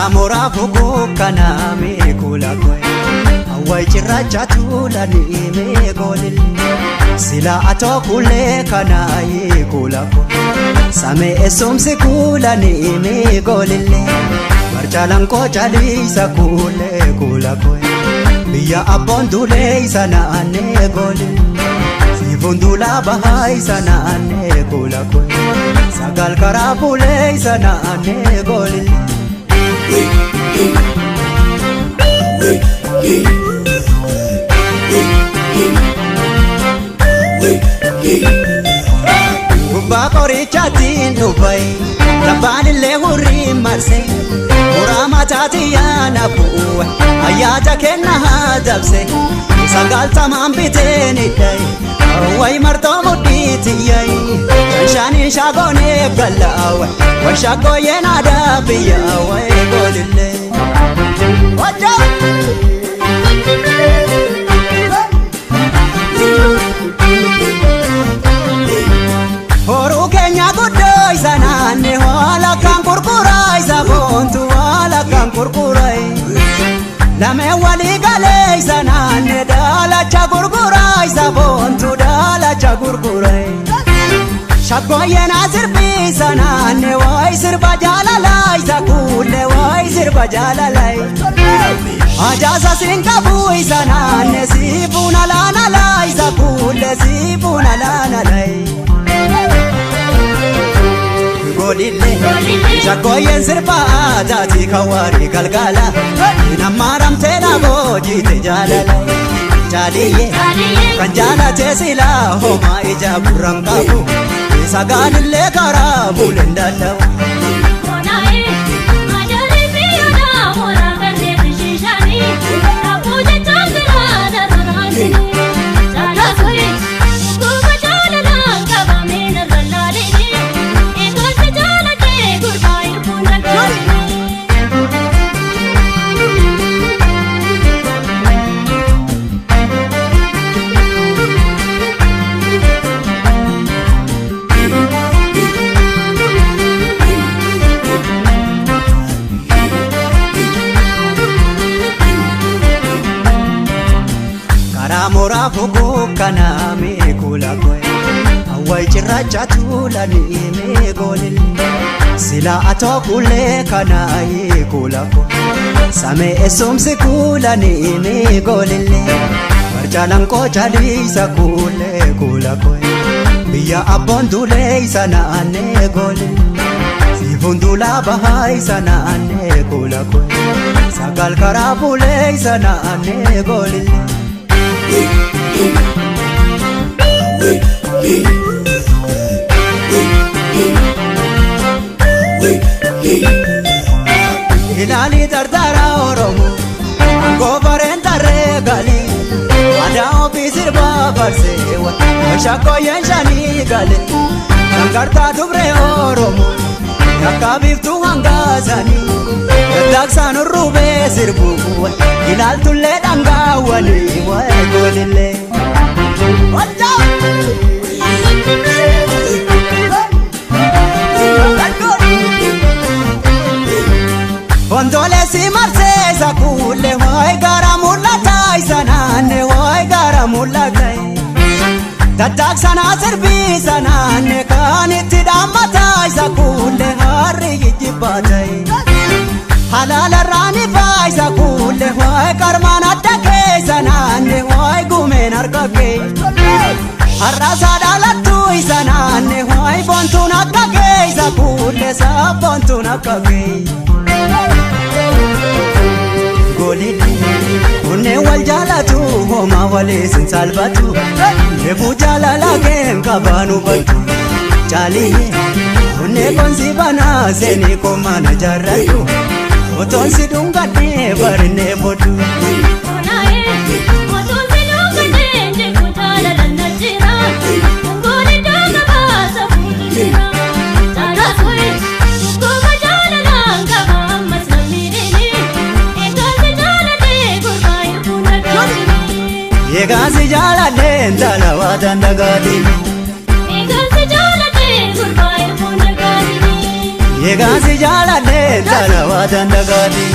Karamora fuku kaname kula koi Awai chiracha tula ni me golil Sila ato kule kanaye kula koi Same esomse kula ni me golil Marchalan ko chali sa kule kula koi Biya abondule sana ane golil Sifundula bahai sana ane kula koi Sagal karabule sana ane golil Gubba qorichaatiin dhufay Labbaalillee hurrii marsee Muraama taatiyyaana bu'uwe Ayyaata kenna haa dabse Sagaltamaan biteen hidhay Way martoo mudhiitiyyay Shanshaanii shaagoonee gallaawe Way shaggooyyeen aadaa biyyaawee golillee Horuu keenya guddoo isa naanne Waala kan kurkuraa isa boontu Waala kan kurkuraa Lameen walii galee isa naanne Daalacha gurguraa isa boontu Daalacha gurguraa Shaggooyyeen asirbii isa naanne Waay sirba jaalalaa isa kuulle Waay sirba jaalalaa Ajaasa sinqabu isa naanne Siifuun alaanalaa isa kuulle Siifuun alaanalaa Golille Shaggooyyeen sirba aadaati kawaari galgala Namaaramtee dhaaboo jiite jaalala Jaaliyyee kan jaalatee silaa homaa ija burraan qabu Sagaalillee karaa buuleen dadhabu Karamora fuku kaname kula koi Awai chiracha tula ni me golil Sila ato kule kanaye kula koi Same esomse kula ni me golil Marchalan ko chali sa kule kula koi Biya abondule isa naane golil Sifundula bahai isa naane kula koi Sagal karabule isa naane golil Ilaali dardara oromo Gobareen tarree galii Aadaa ofii sirba barseewa Shaggooyyeen shanii galee Dangartaa dubree oromo Yakka biiftuu hangaasanii Daddaaksaan urruubee sirbuuwa Ilaaltullee dhangaawwanii waa'ee golillee Ontoolee si marsee isa kuulle waa'ee gara mul'ataa isa naanne waa'ee gara mul'ataa Daddaaksana sirbii isa naanne kan itti dhaammataa isa kuulle harri jijjibbaatee Halalarraan ifaa isa kuulle waa'ee qarmaan adda keessa naanne waa'ee gumeen harka kee Har'aasaa dhaalattuu isa naanne waa'ee boontuun akka kee isa kuulle saabboontuun akka kee Golillee kunneen wal jaalatu homaa waliin salphatu Reefuu jaalalaa keen qabaan hubatu Jaaliyyee kunneen konsi banaa seenii koomana jaarratu Otoon si dhungadhee barinee bodhu Eegansi jaaladheen talawaa dandagaadhini eegaa si jaaladhe tana waa dandagaati.